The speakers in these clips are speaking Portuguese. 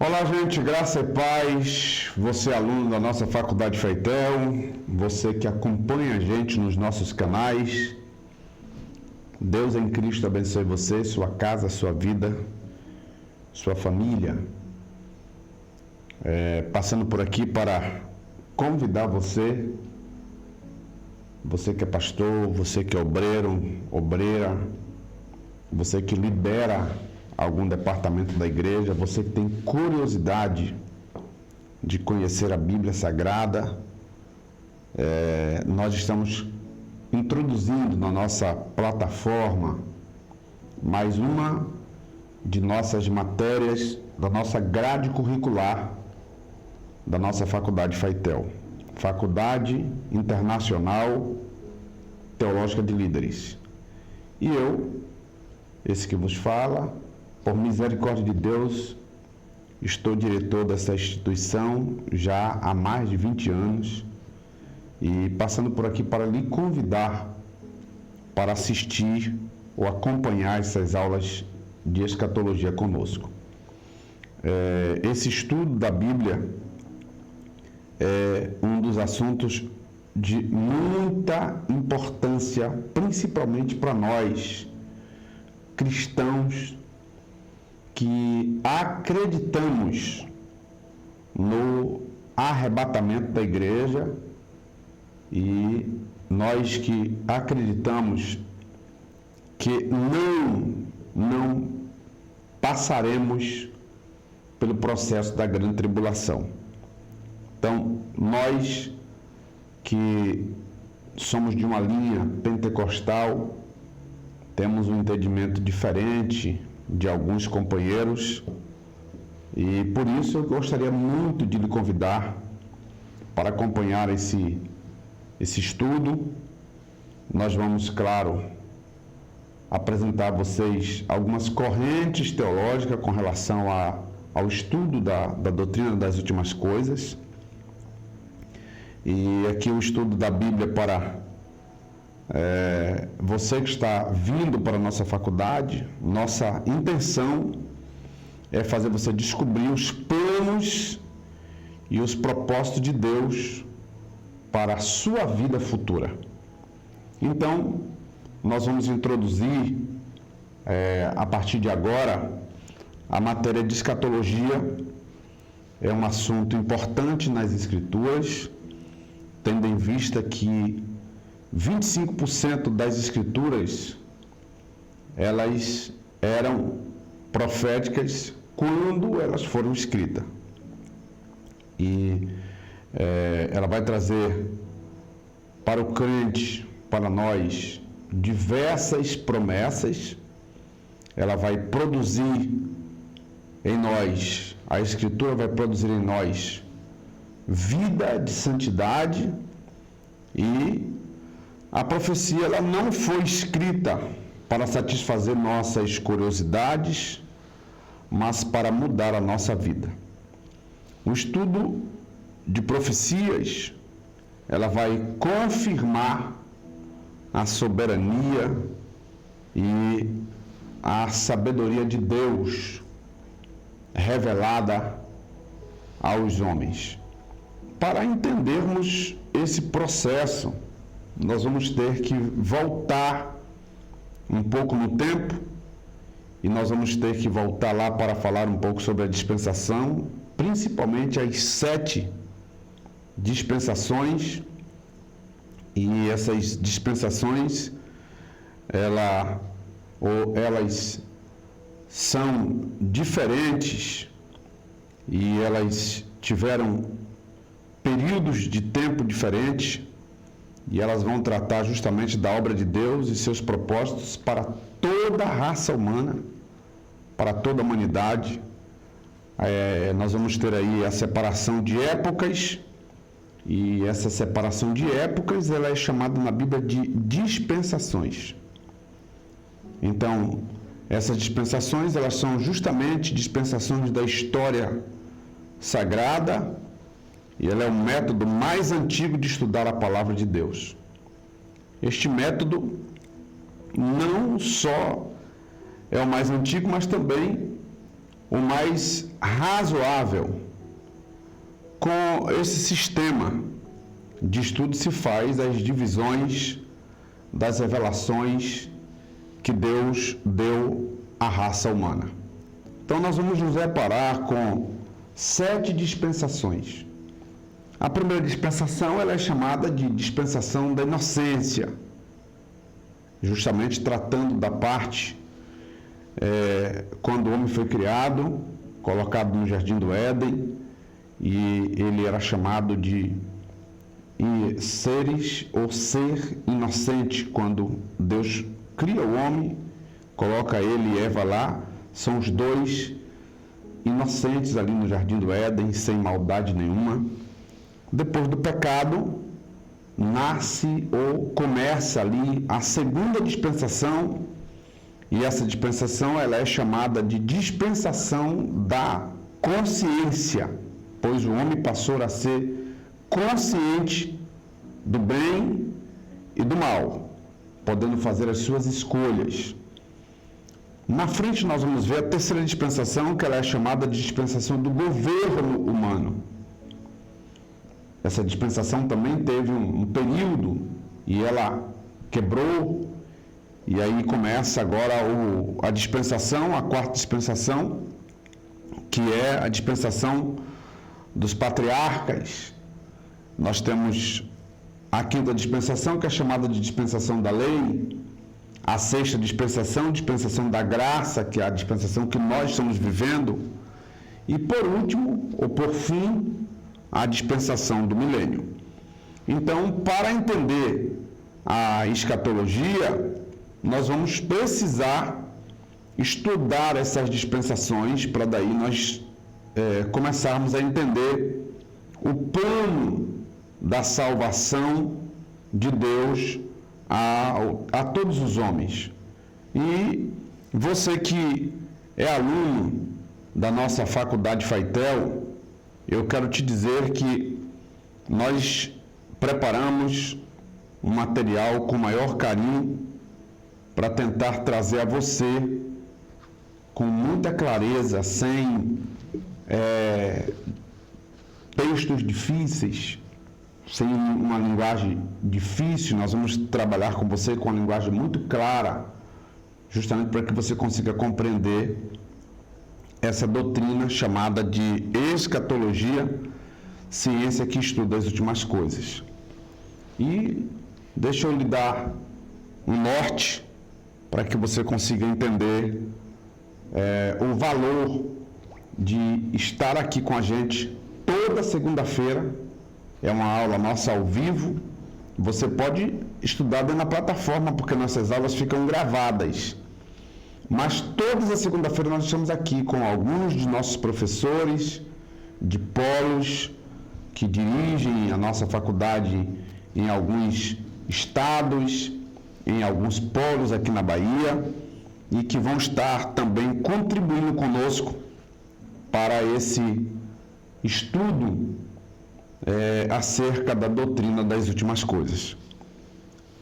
Olá, gente, graça e paz. Você é aluno da nossa Faculdade Feitel, você que acompanha a gente nos nossos canais. Deus em Cristo abençoe você, sua casa, sua vida, sua família. Passando por aqui para convidar você que é pastor, você que é obreiro, obreira, você que lidera algum departamento da igreja, você que tem curiosidade de conhecer a Bíblia Sagrada, nós estamos introduzindo na nossa plataforma mais uma de nossas matérias da nossa grade curricular da nossa Faculdade Feitel, Faculdade Internacional Teológica de Líderes. E eu, esse que vos fala, por misericórdia de Deus, estou diretor dessa instituição já há mais de 20 anos e passando por aqui para lhe convidar para assistir ou acompanhar essas aulas de escatologia conosco. Esse estudo da Bíblia é um dos assuntos de muita importância, principalmente para nós, cristãos, que acreditamos no arrebatamento da igreja e nós que acreditamos que não passaremos pelo processo da grande tribulação. Então, nós que somos de uma linha pentecostal, temos um entendimento diferente de alguns companheiros e por isso eu gostaria muito de lhe convidar para acompanhar esse estudo. Nós vamos, claro, apresentar a vocês algumas correntes teológicas com relação ao estudo da doutrina das últimas coisas. E aqui o estudo da Bíblia para você que está vindo para a nossa faculdade. Nossa intenção é fazer você descobrir os planos e os propósitos de Deus para a sua vida futura. Então, nós vamos introduzir, a partir de agora, a matéria de escatologia. É um assunto importante nas Escrituras, tendo em vista que 25% das escrituras, elas eram proféticas quando elas foram escritas. E ela vai trazer para o crente, para nós, diversas promessas. Ela vai produzir em nós, a Escritura vai produzir em nós vida de santidade. E a profecia, ela não foi escrita para satisfazer nossas curiosidades, mas para mudar a nossa vida. O estudo de profecias, ela vai confirmar a soberania e a sabedoria de Deus revelada aos homens. Para entendermos esse processo, nós vamos ter que voltar um pouco no tempo e nós vamos ter que voltar lá para falar um pouco sobre a dispensação, principalmente as 7 dispensações. E essas dispensações, elas são diferentes e elas tiveram períodos de tempo diferentes. E elas vão tratar justamente da obra de Deus e seus propósitos para toda a raça humana, para toda a humanidade. Nós vamos ter aí a separação de épocas, e essa separação de épocas, ela é chamada na Bíblia de dispensações. Então, essas dispensações, elas são justamente dispensações da história sagrada, e ela é o método mais antigo de estudar a palavra de Deus. Este método não só é o mais antigo, mas também o mais razoável. Com esse sistema de estudo se faz as divisões das revelações que Deus deu à raça humana. Então nós vamos nos deparar com 7 dispensações. A primeira dispensação ela é chamada de dispensação da inocência, justamente tratando da parte quando o homem foi criado, colocado no Jardim do Éden, e ele era chamado de seres ou ser inocente. Quando Deus cria o homem, coloca ele e Eva lá, são os dois inocentes ali no Jardim do Éden, sem maldade nenhuma. Depois do pecado, nasce ou começa ali a segunda dispensação, e essa dispensação ela é chamada de dispensação da consciência, pois o homem passou a ser consciente do bem e do mal, podendo fazer as suas escolhas. Na frente nós vamos ver a terceira dispensação, que ela é chamada de dispensação do governo humano. Essa dispensação também teve um período e ela quebrou, e aí começa agora a dispensação, a quarta dispensação, que é a dispensação dos patriarcas. Nós temos a quinta dispensação, que é chamada de dispensação da lei, a sexta dispensação, dispensação da graça, que é a dispensação que nós estamos vivendo, e por último, ou por fim, a dispensação do milênio. Então, para entender a escatologia, nós vamos precisar estudar essas dispensações para daí nós começarmos a entender o plano da salvação de Deus a todos os homens. E você que é aluno da nossa faculdade Faitel, eu quero te dizer que nós preparamos um material com maior carinho para tentar trazer a você com muita clareza, sem textos difíceis, sem uma linguagem difícil. Nós vamos trabalhar com você com uma linguagem muito clara, justamente para que você consiga compreender essa doutrina chamada de escatologia, ciência que estuda as últimas coisas. E deixa eu lhe dar um norte para que você consiga entender o valor de estar aqui com a gente toda segunda-feira. É uma aula nossa ao vivo. Você pode estudar dentro da plataforma, porque nossas aulas ficam gravadas. Mas todas as segunda-feira nós estamos aqui com alguns de nossos professores de polos que dirigem a nossa faculdade em alguns estados, em alguns polos aqui na Bahia, e que vão estar também contribuindo conosco para esse estudo acerca da doutrina das últimas coisas.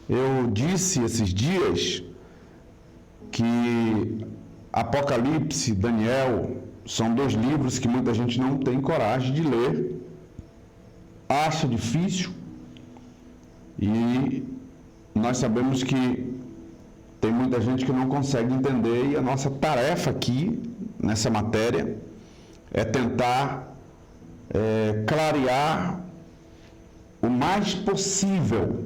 Eu disse esses dias que Apocalipse e Daniel são 2 livros que muita gente não tem coragem de ler, acha difícil, e nós sabemos que tem muita gente que não consegue entender, e a nossa tarefa aqui, nessa matéria, é tentar clarear o mais possível,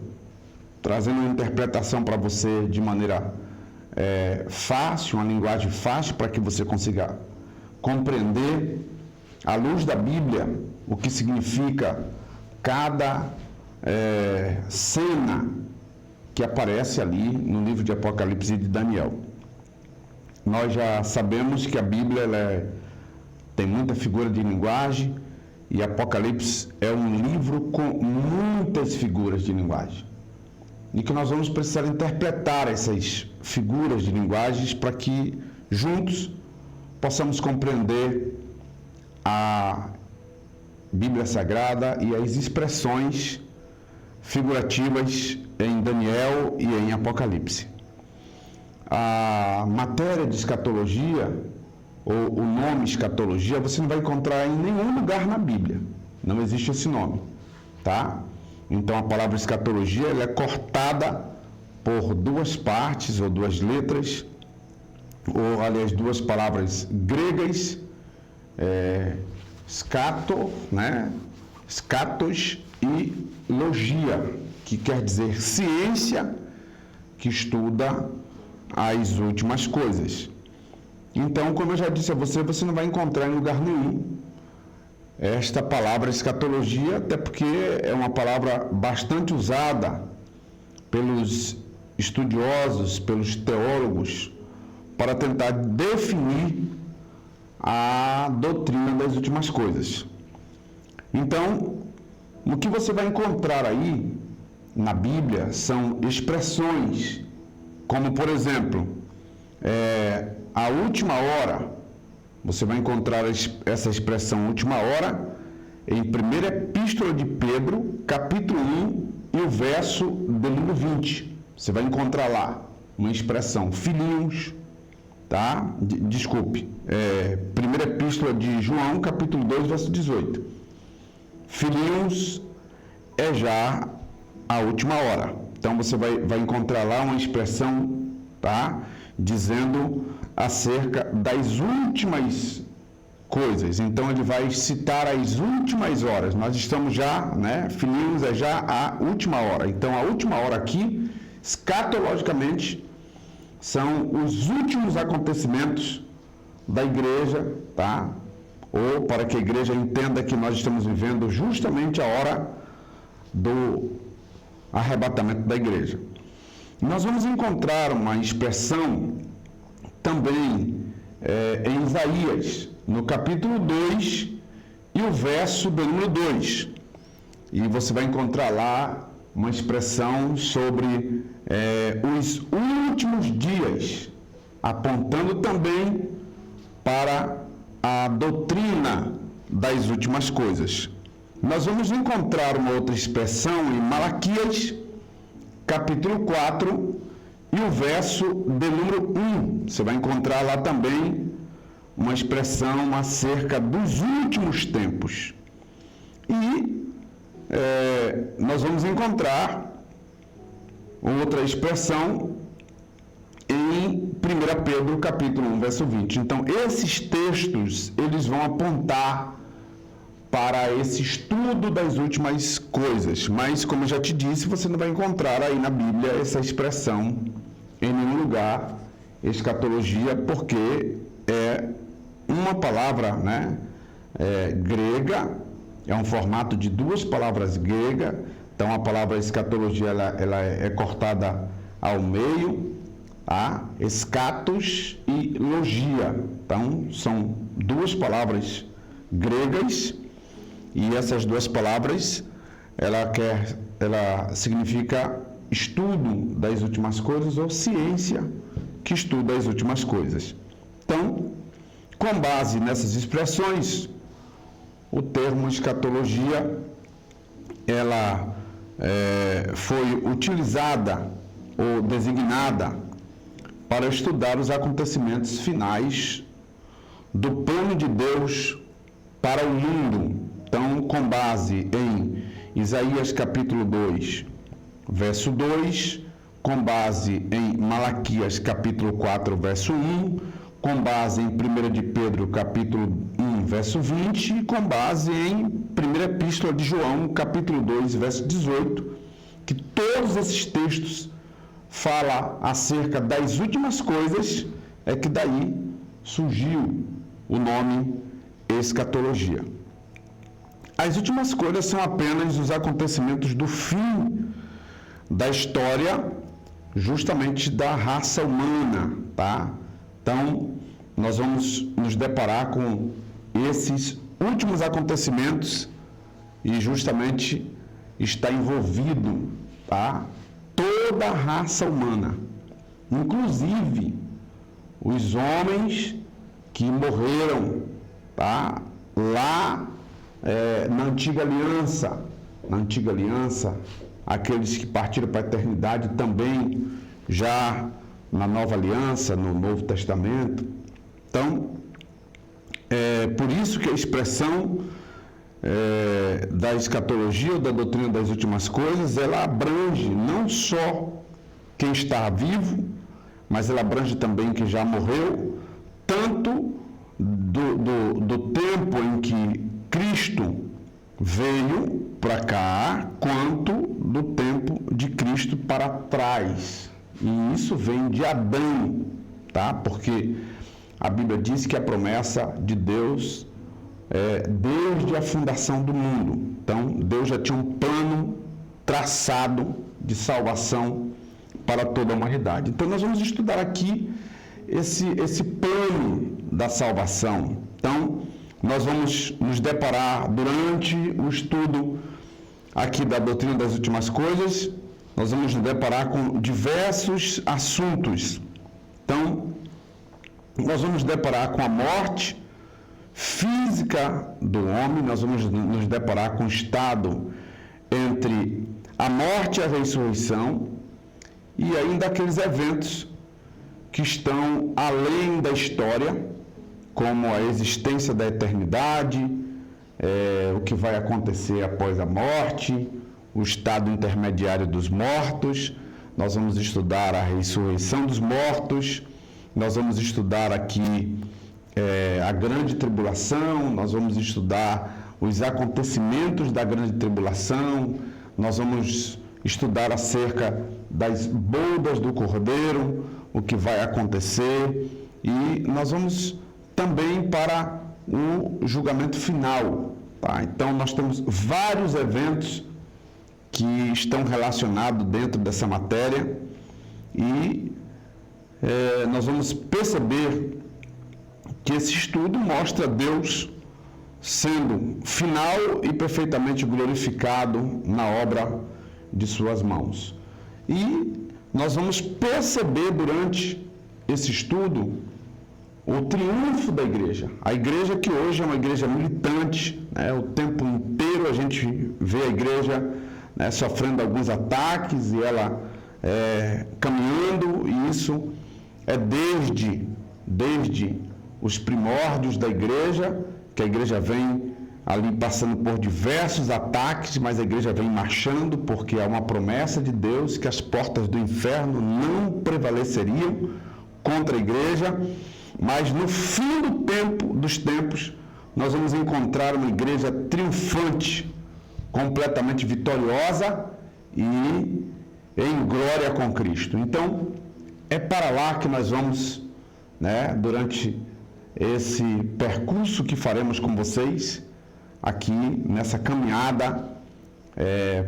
trazendo uma interpretação para você de maneira fácil, uma linguagem fácil, para que você consiga compreender, à luz da Bíblia, o que significa cada cena que aparece ali no livro de Apocalipse e de Daniel. Nós já sabemos que a Bíblia tem muita figura de linguagem, e Apocalipse é um livro com muitas figuras de linguagem, e que nós vamos precisar interpretar essas figuras de linguagens para que juntos possamos compreender a Bíblia Sagrada e as expressões figurativas em Daniel e em Apocalipse. A matéria de escatologia ou o nome escatologia, você não vai encontrar em nenhum lugar na Bíblia. Não existe esse nome, tá? Então a palavra escatologia ela é cortada por duas partes ou duas letras, ou aliás duas palavras gregas, scato, né? Scatos e logia, que quer dizer ciência que estuda as últimas coisas. Então, como eu já disse a você, você não vai encontrar em lugar nenhum esta palavra escatologia, até porque é uma palavra bastante usada pelos estudiosos, pelos teólogos, para tentar definir a doutrina das últimas coisas. Então, o que você vai encontrar aí na Bíblia são expressões, como por exemplo, a última hora. Você vai encontrar essa expressão última hora em 1ª Epístola de Pedro, capítulo 1 e o verso de número 20. Você vai encontrar lá uma expressão, filhinhos, tá? Desculpe, 1ª Epístola de João, capítulo 2, verso 18. Filhinhos é já a última hora. Então você vai encontrar lá uma expressão, tá? Dizendo acerca das últimas coisas. Então ele vai citar as últimas horas. Nós estamos já, né? Filhinhos é já a última hora. Então a última hora aqui, escatologicamente, são os últimos acontecimentos da igreja, tá? Ou para que a igreja entenda que nós estamos vivendo justamente a hora do arrebatamento da igreja. Nós vamos encontrar uma expressão também em Isaías, no capítulo 2 e o verso do número 2. E você vai encontrar lá uma expressão sobre os últimos dias, apontando também para a doutrina das últimas coisas. Nós vamos encontrar uma outra expressão em Malaquias, capítulo 4, e o verso de número 1. Você vai encontrar lá também uma expressão acerca dos últimos tempos. E nós vamos encontrar outra expressão em 1 Pedro, capítulo 1, verso 20. Então, esses textos, eles vão apontar para esse estudo das últimas coisas. Mas, como eu já te disse, você não vai encontrar aí na Bíblia essa expressão em nenhum lugar, escatologia, porque é uma palavra, né, grega, é um formato de duas palavras gregas. Então, a palavra escatologia ela é cortada ao meio, tá? Escatos e logia. Então, são duas palavras gregas, e essas duas palavras ela significa estudo das últimas coisas ou ciência que estuda as últimas coisas. Então, com base nessas expressões, o termo escatologia ela foi utilizada ou designada para estudar os acontecimentos finais do plano de Deus para o mundo. Então, com base em Isaías capítulo 2, verso 2, com base em Malaquias capítulo 4, verso 1, com base em 1 de Pedro capítulo 1, verso 20, e com base em 1ª Epístola de João, capítulo 2, verso 18, que todos esses textos falam acerca das últimas coisas, é que daí surgiu o nome escatologia. As últimas coisas são apenas os acontecimentos do fim da história, justamente da raça humana, tá? Então, nós vamos nos deparar com esses últimos acontecimentos e justamente está envolvido, tá, toda a raça humana, inclusive os homens que morreram, tá, lá na antiga aliança, aqueles que partiram para a eternidade também já na nova aliança, no Novo Testamento. Então, É por isso que a expressão da escatologia ou da doutrina das últimas coisas, ela abrange não só quem está vivo, mas ela abrange também quem já morreu, tanto do tempo em que Cristo veio para cá, quanto do tempo de Cristo para trás. E isso vem de Adão, tá? Porque a Bíblia diz que a promessa de Deus é desde a fundação do mundo. Então, Deus já tinha um plano traçado de salvação para toda a humanidade. Então, nós vamos estudar aqui esse plano da salvação. Então, nós vamos nos deparar durante o estudo aqui da doutrina das últimas coisas, nós vamos nos deparar com diversos assuntos. Então, nós vamos nos deparar com a morte física do homem, nós vamos nos deparar com o estado entre a morte e a ressurreição, e ainda aqueles eventos que estão além da história, como a existência da eternidade, o que vai acontecer após a morte, o estado intermediário dos mortos. Nós vamos estudar a ressurreição dos mortos, nós vamos estudar aqui a grande tribulação, nós vamos estudar os acontecimentos da grande tribulação, nós vamos estudar acerca das bodas do Cordeiro, o que vai acontecer, e nós vamos também para o julgamento final, tá? Então, nós temos vários eventos que estão relacionados dentro dessa matéria e nós vamos perceber que esse estudo mostra Deus sendo final e perfeitamente glorificado na obra de suas mãos. E nós vamos perceber durante esse estudo o triunfo da igreja. A igreja que hoje é uma igreja militante, né? O tempo inteiro a gente vê a igreja, né, sofrendo alguns ataques e ela caminhando, e isso é desde os primórdios da igreja, que a igreja vem ali passando por diversos ataques, mas a igreja vem marchando, porque há uma promessa de Deus que as portas do inferno não prevaleceriam contra a igreja. Mas no fim dos tempos, nós vamos encontrar uma igreja triunfante, completamente vitoriosa e em glória com Cristo. Então, é para lá que nós vamos, né, durante esse percurso que faremos com vocês, aqui nessa caminhada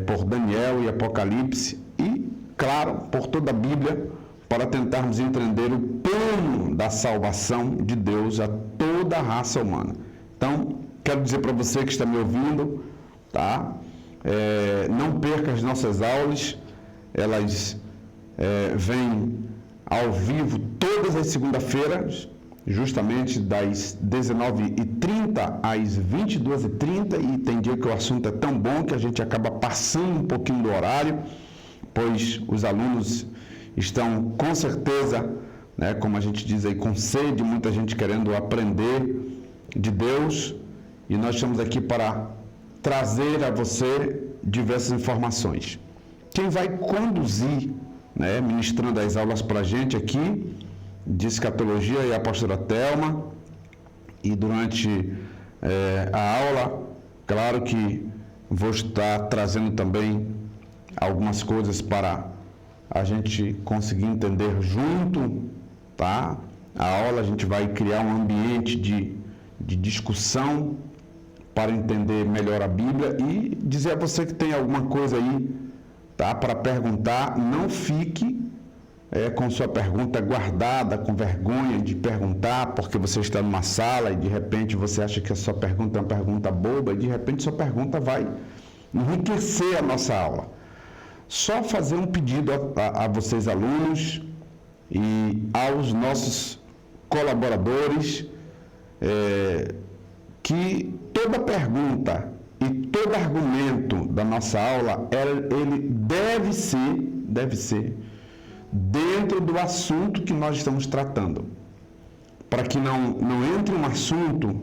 por Daniel e Apocalipse e, claro, por toda a Bíblia, para tentarmos entender o plano da salvação de Deus a toda a raça humana. Então, quero dizer para você que está me ouvindo, tá? Não perca as nossas aulas, elas vêm ao vivo todas as segundas-feiras, justamente das 19h30 às 22h30, e tem dia que o assunto é tão bom que a gente acaba passando um pouquinho do horário, pois os alunos estão com certeza, né, como a gente diz aí, com sede, muita gente querendo aprender de Deus, e nós estamos aqui para trazer a você diversas informações. Quem vai conduzir, né, ministrando as aulas para a gente aqui, de escatologia, é a pastora Thelma, e durante a aula, claro que vou estar trazendo também algumas coisas para a gente conseguir entender junto, tá? A aula a gente vai criar um ambiente de discussão para entender melhor a Bíblia, e dizer a você que tem alguma coisa aí, tá, para perguntar, não fique com sua pergunta guardada, com vergonha de perguntar, porque você está numa sala e de repente você acha que a sua pergunta é uma pergunta boba, e de repente sua pergunta vai enriquecer a nossa aula. Só fazer um pedido a vocês, alunos, e aos nossos colaboradores, que toda pergunta e todo argumento da nossa aula, ele deve ser dentro do assunto que nós estamos tratando, para que não entre um assunto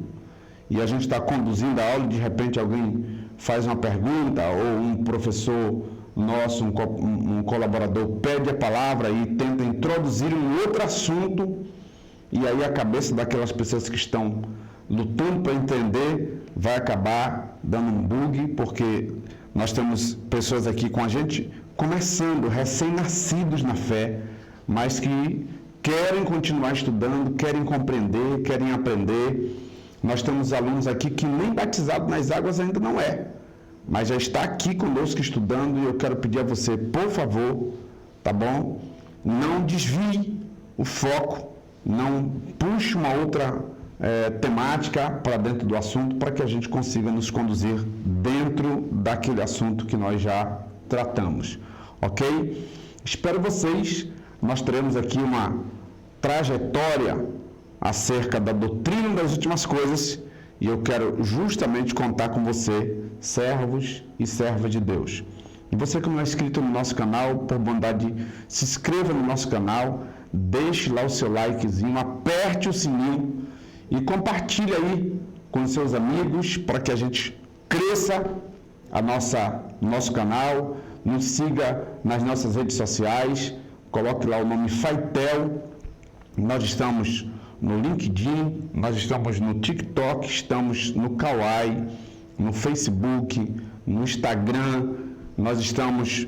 e a gente está conduzindo a aula e de repente alguém faz uma pergunta ou um professor nosso, um colaborador pede a palavra e tenta introduzir um outro assunto e aí a cabeça daquelas pessoas que estão lutando para entender vai acabar dando um bug, porque nós temos pessoas aqui com a gente começando, recém-nascidos na fé, mas que querem continuar estudando, querem compreender, querem aprender. Nós temos alunos aqui que nem batizado nas águas ainda não é, mas já está aqui conosco estudando e eu quero pedir a você, por favor, tá bom? Não desvie o foco, não puxe uma outra temática para dentro do assunto para que a gente consiga nos conduzir dentro daquele assunto que nós já tratamos, ok? Espero vocês, nós teremos aqui uma trajetória acerca da doutrina das últimas coisas e eu quero justamente contar com você, servos e servas de Deus. E você que não é inscrito no nosso canal, por bondade, se inscreva no nosso canal, deixe lá o seu likezinho, aperte o sininho e compartilhe aí com seus amigos para que a gente cresça nosso canal, nos siga nas nossas redes sociais, coloque lá o nome Faitel, nós estamos no LinkedIn, nós estamos no TikTok, estamos no Kawaii, no Facebook, no Instagram, nós estamos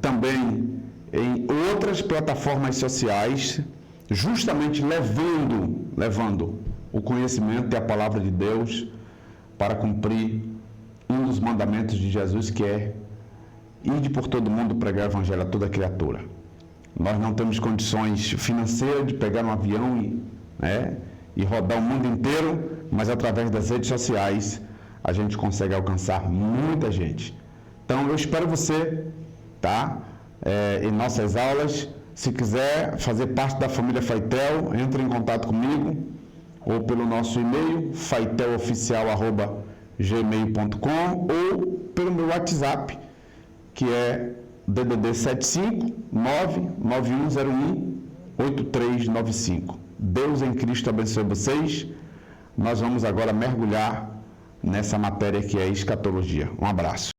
também em outras plataformas sociais, justamente levando o conhecimento e a palavra de Deus para cumprir um dos mandamentos de Jesus, que é ide por todo mundo pregar o evangelho a toda criatura. Nós não temos condições financeiras de pegar um avião e rodar o mundo inteiro, mas através das redes sociais a gente consegue alcançar muita gente. Então eu espero você, tá? Em nossas aulas. Se quiser fazer parte da família Faitel, entre em contato comigo ou pelo nosso e-mail faiteloficial@gmail.com ou pelo meu WhatsApp, que é DDD 75991018395. Deus em Cristo abençoe vocês. Nós vamos agora mergulhar nessa matéria que é escatologia. Um abraço.